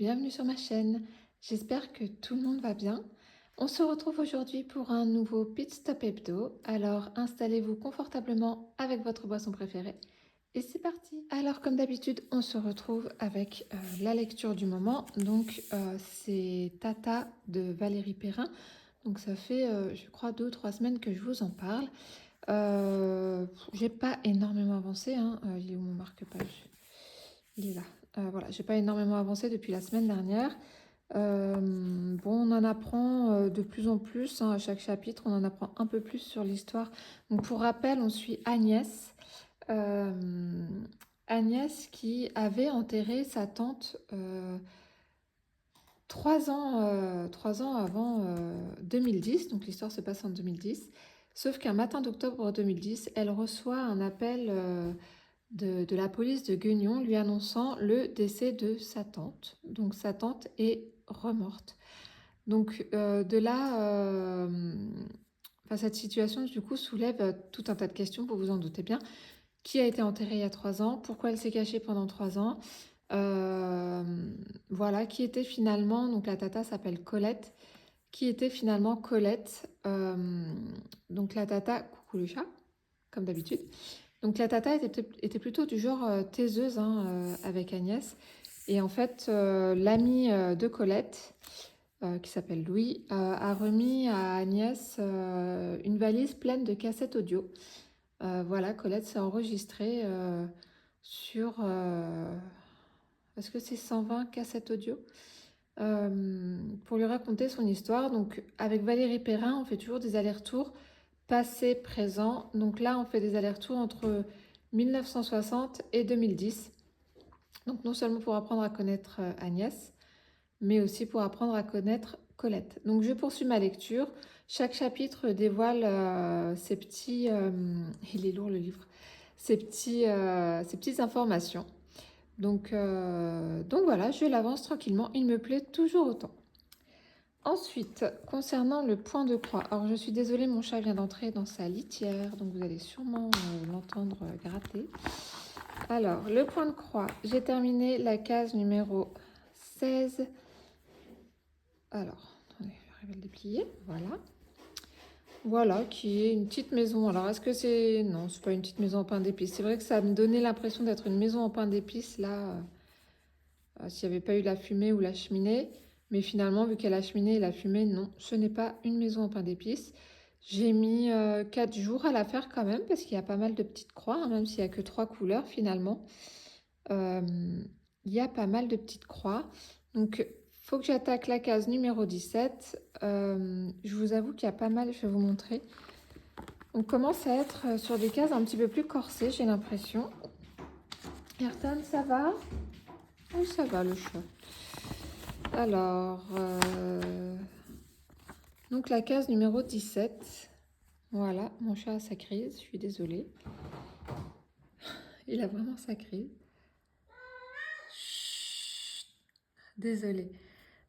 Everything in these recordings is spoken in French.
bienvenue sur ma chaîne. J'espère que tout le monde va bien. On se retrouve aujourd'hui pour un nouveau Pit Stop Hebdo. Alors installez-vous confortablement avec votre boisson préférée et c'est parti. Alors comme d'habitude, on se retrouve avec la lecture du moment. Donc c'est Tata de Valérie Perrin. Donc ça fait je crois 2 ou 3 semaines que je vous en parle. J'ai pas énormément avancé, hein. Il est où mon marque-page? Il est là. Voilà, j'ai pas énormément avancé depuis la semaine dernière. Bon, on en apprend de plus en plus, hein, à chaque chapitre, on en apprend un peu plus sur l'histoire. Donc pour rappel, on suit Agnès. Agnès qui avait enterré sa tante 3 ans avant 2010, donc l'histoire se passe en 2010. Sauf qu'un matin d'octobre 2010, elle reçoit un appel de la police de Guignon lui annonçant le décès de sa tante. Donc sa tante est remorte. Donc de là, cette situation du coup soulève tout un tas de questions, vous vous en doutez bien. Qui a été enterré il y a 3 ans? Pourquoi elle s'est cachée pendant 3 ans? Voilà, qui était finalement, donc la tata s'appelle Colette, qui était finalement Colette, donc la tata, coucou le chat, comme d'habitude. Donc la tata était plutôt du genre taiseuse, hein, avec Agnès. Et en fait, l'ami de Colette, qui s'appelle Louis, a remis à Agnès une valise pleine de cassettes audio. Voilà, Colette s'est enregistrée sur... est-ce que c'est 120 cassettes audio pour lui raconter son histoire. Donc avec Valérie Perrin, on fait toujours des allers-retours passé, présent. Donc là, on fait des allers-retours entre 1960 et 2010. Donc non seulement pour apprendre à connaître Agnès, mais aussi pour apprendre à connaître Colette. Donc je poursuis ma lecture. Chaque chapitre dévoile ces petits... il est lourd le livre. Ces petites informations. Donc voilà, je l'avance tranquillement. Il me plaît toujours autant. Ensuite, concernant le point de croix, alors je suis désolée, mon chat vient d'entrer dans sa litière, donc vous allez sûrement l'entendre gratter. Alors, le point de croix, j'ai terminé la case numéro 16. Alors, attendez, j'arrive à le déplier, voilà. Voilà, qui est une petite maison. Alors, est-ce que c'est... Non, c'est pas une petite maison en pain d'épices. C'est vrai que ça me donnait l'impression d'être une maison en pain d'épices, là, s'il n'y avait pas eu la fumée ou la cheminée. Mais finalement, vu qu'il y a la cheminée et la fumée, non, ce n'est pas une maison en pain d'épices. J'ai mis 4 jours à la faire quand même, parce qu'il y a pas mal de petites croix, hein, même s'il n'y a que 3 couleurs finalement. Il y a pas mal de petites croix. Donc, il faut que j'attaque la case numéro 17. Je vous avoue qu'il y a pas mal, je vais vous montrer. On commence à être sur des cases un petit peu plus corsées, j'ai l'impression. Ayrton, ça va? Oui, ça va le chat. Alors, donc la case numéro 17. Voilà, mon chat a sa crise, je suis désolée. Il a vraiment sa crise. Chut, désolée.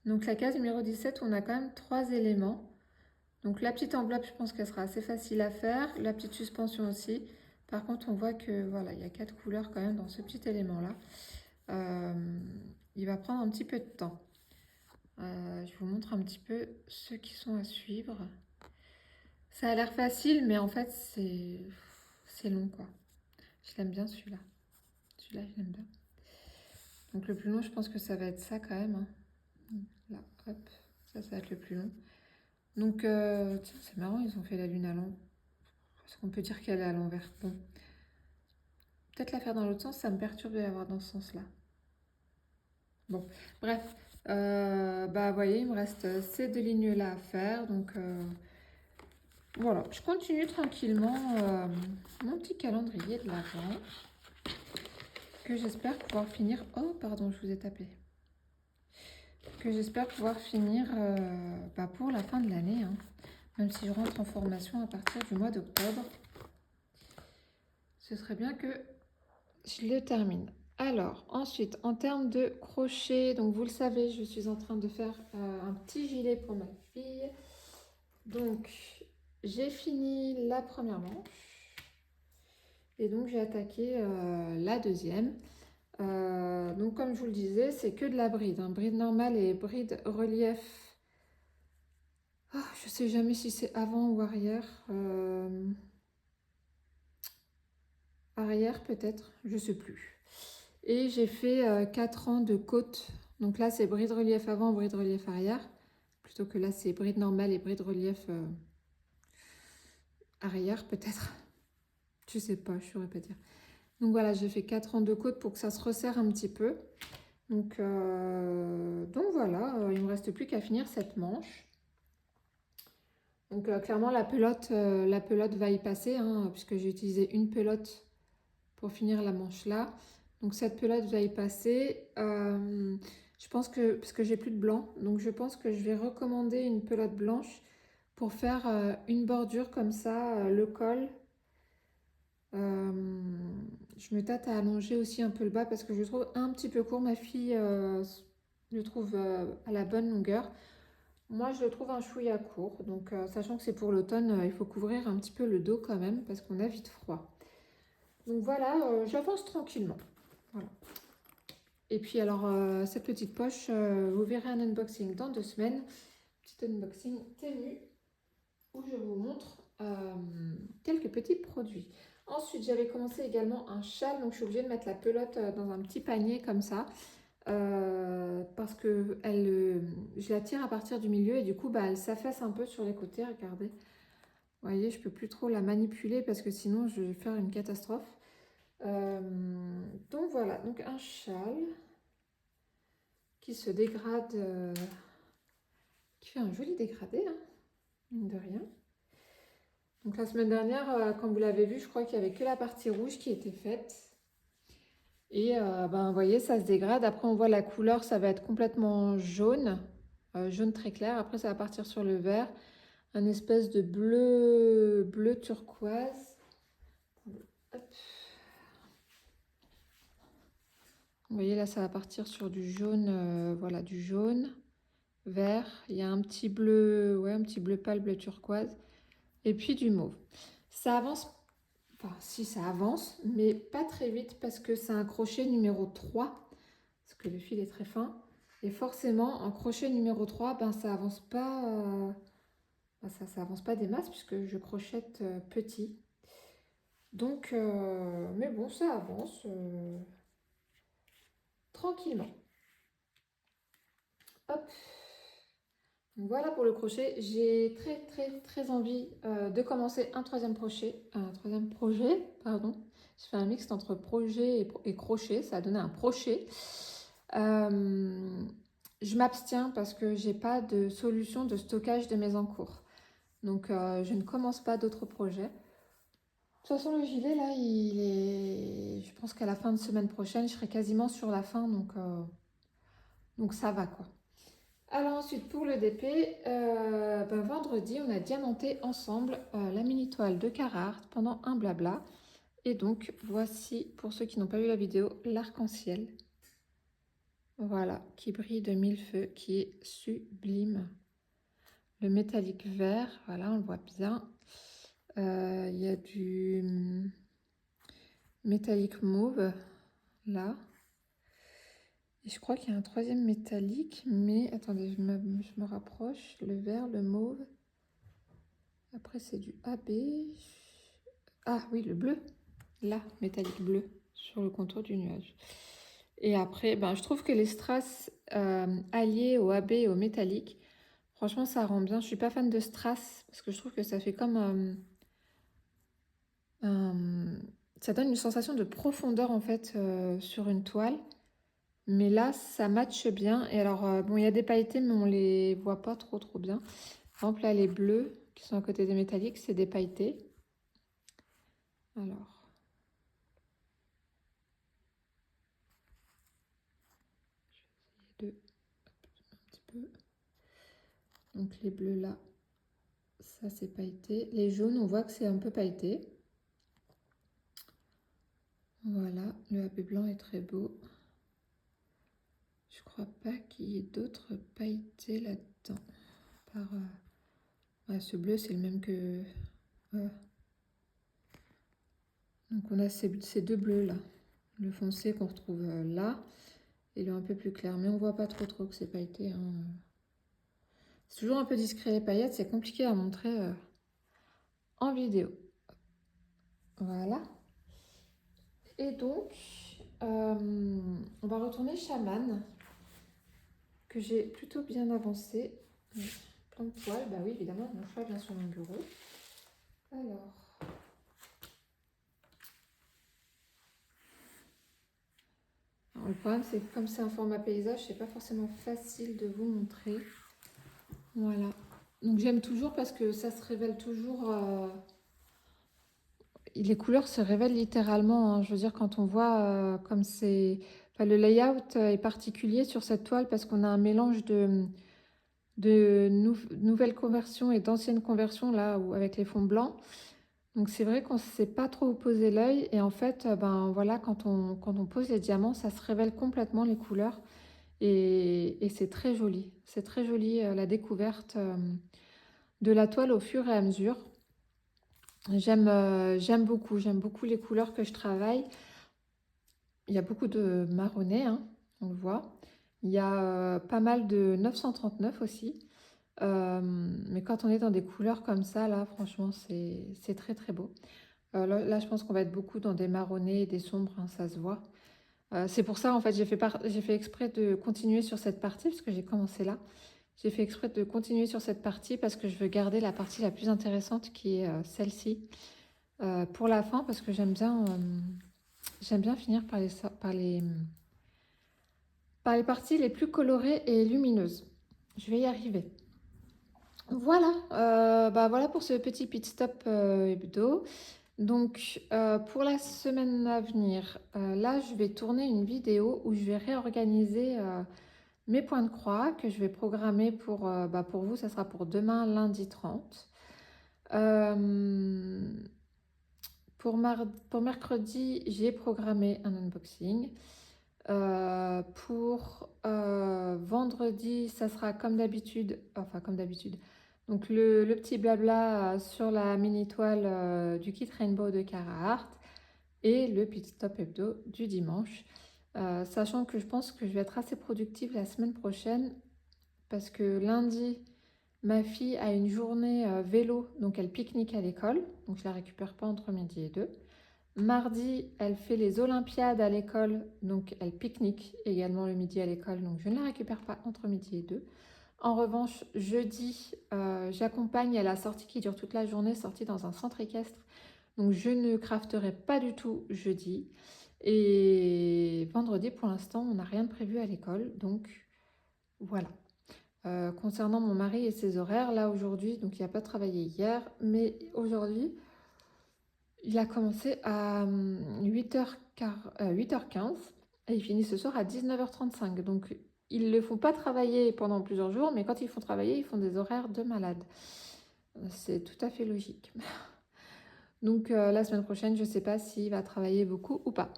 Donc la case numéro 17, on a quand même 3 éléments. Donc la petite enveloppe, je pense qu'elle sera assez facile à faire. La petite suspension aussi. Par contre, on voit que voilà, il y a 4 couleurs quand même dans ce petit élément-là. Il va prendre un petit peu de temps. Je vous montre un petit peu ceux qui sont à suivre. Ça a l'air facile, mais en fait, c'est long, quoi. Je l'aime bien, celui-là. Celui-là, je l'aime bien. Donc, le plus long, je pense que ça va être ça, quand même, hein. Là, hop. Ça va être le plus long. Donc, tiens, c'est marrant, ils ont fait la lune à l'envers. Est-ce qu'on peut dire qu'elle est à l'envers? Bon. Peut-être la faire dans l'autre sens, ça me perturbe de l'avoir dans ce sens-là. Bon, bref. Vous voyez, il me reste ces 2 lignes-là à faire, donc... voilà, je continue tranquillement mon petit calendrier de l'Avent que j'espère pouvoir finir... Oh, pardon, je vous ai tapé. Que j'espère pouvoir finir pour la fin de l'année, hein. Même si je rentre en formation à partir du mois d'octobre. Ce serait bien que je le termine. Alors, ensuite, en termes de crochet, donc vous le savez, je suis en train de faire un petit gilet pour ma fille. Donc, j'ai fini la première manche. Et donc j'ai attaqué la deuxième. Donc comme je vous le disais, c'est que de la bride, hein. Bride normale et bride relief. Oh, je sais jamais si c'est avant ou arrière. Arrière peut-être, je sais plus. Et j'ai fait 4 ans de côte. Donc là c'est bride relief avant, bride relief arrière. Plutôt que là c'est bride normale et bride relief arrière peut-être. Je sais pas, je saurais pas dire. Donc voilà, j'ai fait 4 ans de côte pour que ça se resserre un petit peu. Donc voilà, il ne me reste plus qu'à finir cette manche. Donc clairement la pelote va y passer, hein, puisque j'ai utilisé une pelote pour finir la manche là. Donc cette pelote va y passer. Je pense que, parce que j'ai plus de blanc, donc je pense que je vais recommander une pelote blanche pour faire une bordure comme ça, le col. Je me tâte à allonger aussi un peu le bas parce que je le trouve un petit peu court. Ma fille le trouve à la bonne longueur. Moi, je le trouve un chouïa court. Donc, sachant que c'est pour l'automne, il faut couvrir un petit peu le dos quand même parce qu'on a vite froid. Donc voilà, j'avance tranquillement. Voilà. Et puis alors, cette petite poche, vous verrez un unboxing dans 2 semaines. Petit unboxing tenue où je vous montre quelques petits produits. Ensuite, j'avais commencé également un châle, donc je suis obligée de mettre la pelote dans un petit panier comme ça. Parce que je la tire à partir du milieu et du coup, elle s'affaisse un peu sur les côtés, regardez. Vous voyez, je peux plus trop la manipuler parce que sinon, je vais faire une catastrophe. Donc voilà, donc un châle qui se dégrade, qui fait un joli dégradé, hein, mine de rien. Donc la semaine dernière, comme vous l'avez vu, je crois qu'il n'y avait que la partie rouge qui était faite. Et vous voyez, ça se dégrade. Après, on voit la couleur, ça va être complètement jaune, jaune très clair. Après, ça va partir sur le vert, un espèce de bleu turquoise. Hop. Vous voyez, là, ça va partir sur du jaune, voilà, du jaune, vert. Il y a un petit bleu, ouais, un petit bleu pâle, bleu turquoise. Et puis du mauve. Ça avance, enfin, si ça avance, mais pas très vite parce que c'est un crochet numéro 3, parce que le fil est très fin. Et forcément, en crochet numéro 3, ça avance pas, ça avance pas des masses puisque je crochette petit. Donc, mais bon, ça avance tranquillement. Hop. Donc voilà pour le crochet. J'ai très envie de commencer un troisième projet, pardon. Je fais un mix entre projet et crochet, ça a donné un crochet. Je m'abstiens parce que j'ai pas de solution de stockage de mes encours. Donc je ne commence pas d'autres projets. De toute façon, le gilet là, je pense qu'à la fin de semaine prochaine, je serai quasiment sur la fin, donc ça va quoi. Alors ensuite pour le DP, vendredi on a diamanté ensemble la mini toile de Carhartt pendant un blabla. Et donc voici, pour ceux qui n'ont pas vu la vidéo, l'arc-en-ciel. Voilà, qui brille de mille feux, qui est sublime. Le métallique vert, voilà, on le voit bien. Il y a du métallique mauve, là. Et je crois qu'il y a un troisième métallique, mais attendez, je me rapproche. Le vert, le mauve. Après, c'est du AB. Ah oui, le bleu. Là, métallique bleu, sur le contour du nuage. Et après, je trouve que les strass alliés au AB et au métallique, franchement, ça rend bien. Je suis pas fan de strass, parce que je trouve que ça fait comme... ça donne une sensation de profondeur, en fait, sur une toile. Mais là, ça matche bien. Et alors, bon, il y a des pailletés, mais on les voit pas trop bien. Par exemple, là, les bleus qui sont à côté des métalliques, c'est des pailletés. Alors... de un petit peu. Donc les bleus là, ça c'est pailleté. Les jaunes, on voit que c'est un peu pailleté. Voilà, le habit blanc est très beau. Je crois pas qu'il y ait d'autres pailletés là-dedans. Ce bleu, c'est le même que... Donc on a ces deux bleus là. le foncé qu'on retrouve là et le un peu plus clair. Mais on voit pas trop que c'est pailleté, hein. C'est toujours un peu discret les paillettes, c'est compliqué à montrer en vidéo. Voilà. Et donc, on va retourner chaman, que j'ai plutôt bien avancé. Plein de toiles, bah oui, évidemment, mon choix vient sur mon bureau. Alors, le problème, c'est que comme c'est un format paysage, c'est pas forcément facile de vous montrer. Voilà. Donc j'aime toujours parce que ça se révèle toujours. Les couleurs se révèlent littéralement, hein. Je veux dire, quand on voit comme c'est. Enfin, le layout est particulier sur cette toile parce qu'on a un mélange de nouvelles conversions et d'anciennes conversions là où, avec les fonds blancs. Donc c'est vrai qu'on ne sait pas trop où poser l'œil et en fait, ben voilà, quand on pose les diamants, ça se révèle complètement les couleurs et c'est très joli. C'est très joli la découverte de la toile au fur et à mesure. J'aime beaucoup les couleurs que je travaille. Il y a beaucoup de marronné, hein, on le voit. Il y a pas mal de 939 aussi. Mais quand on est dans des couleurs comme ça, là, franchement, c'est très très beau. Là, je pense qu'on va être beaucoup dans des marronnés et des sombres, hein, ça se voit. C'est pour ça, en fait, j'ai fait exprès de continuer sur cette partie, parce que j'ai commencé là. J'ai fait exprès de continuer sur cette partie parce que je veux garder la partie la plus intéressante qui est celle-ci pour la fin, parce que j'aime bien finir par les parties les plus colorées et lumineuses. Je vais y arriver. Voilà, bah voilà pour ce petit pit stop hebdo. Donc pour la semaine à venir, là je vais tourner une vidéo où je vais réorganiser mes points de croix que je vais programmer pour vous, ça sera pour demain lundi 30. Euh, pour mercredi, j'ai programmé un unboxing. Pour vendredi, ça sera comme d'habitude, enfin comme d'habitude. Donc le petit blabla sur la mini toile du kit Rainbow de Carhartt et le pit stop hebdo du dimanche. Sachant que je pense que je vais être assez productive la semaine prochaine parce que lundi, ma fille a une journée vélo, donc elle pique-nique à l'école, donc je la récupère pas entre midi et 2. Mardi, elle fait les Olympiades à l'école, donc elle pique-nique également le midi à l'école, donc je ne la récupère pas entre midi et 2. En revanche, jeudi, j'accompagne à la sortie qui dure toute la journée, sortie dans un centre équestre, donc je ne crafterai pas du tout jeudi. Et vendredi, pour l'instant, on n'a rien de prévu à l'école, donc voilà. Concernant mon mari et ses horaires, là aujourd'hui, donc il n'a pas travaillé hier, mais aujourd'hui, il a commencé à 8h15 et il finit ce soir à 19h35. Donc ils ne le font pas travailler pendant plusieurs jours, mais quand ils font travailler, ils font des horaires de malade. C'est tout à fait logique. Donc la semaine prochaine, je ne sais pas s'il va travailler beaucoup ou pas.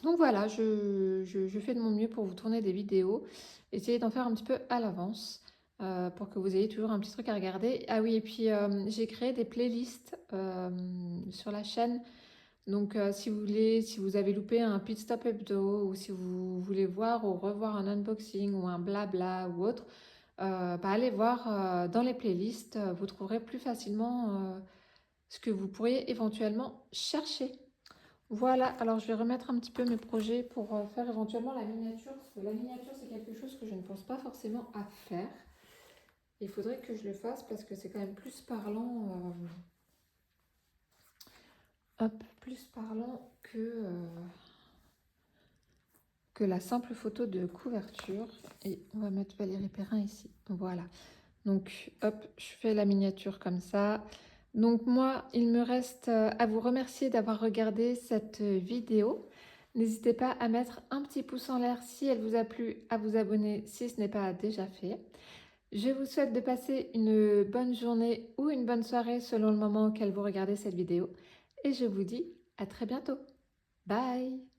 Donc voilà, je fais de mon mieux pour vous tourner des vidéos, essayer d'en faire un petit peu à l'avance pour que vous ayez toujours un petit truc à regarder. Ah oui, et puis j'ai créé des playlists sur la chaîne. Donc si vous avez loupé un pit stop hebdo ou si vous voulez voir ou revoir un unboxing ou un blabla ou autre, allez voir dans les playlists, vous trouverez plus facilement ce que vous pourriez éventuellement chercher. Voilà, alors je vais remettre un petit peu mes projets pour faire éventuellement la miniature, parce que la miniature c'est quelque chose que je ne pense pas forcément à faire. Il faudrait que je le fasse parce que c'est quand même plus parlant, plus parlant que la simple photo de couverture. Et on va mettre Valérie Perrin ici, voilà. Donc hop, je fais la miniature comme ça. Donc moi, il me reste à vous remercier d'avoir regardé cette vidéo. N'hésitez pas à mettre un petit pouce en l'air si elle vous a plu, à vous abonner si ce n'est pas déjà fait. Je vous souhaite de passer une bonne journée ou une bonne soirée selon le moment auquel vous regardez cette vidéo. Et je vous dis à très bientôt. Bye!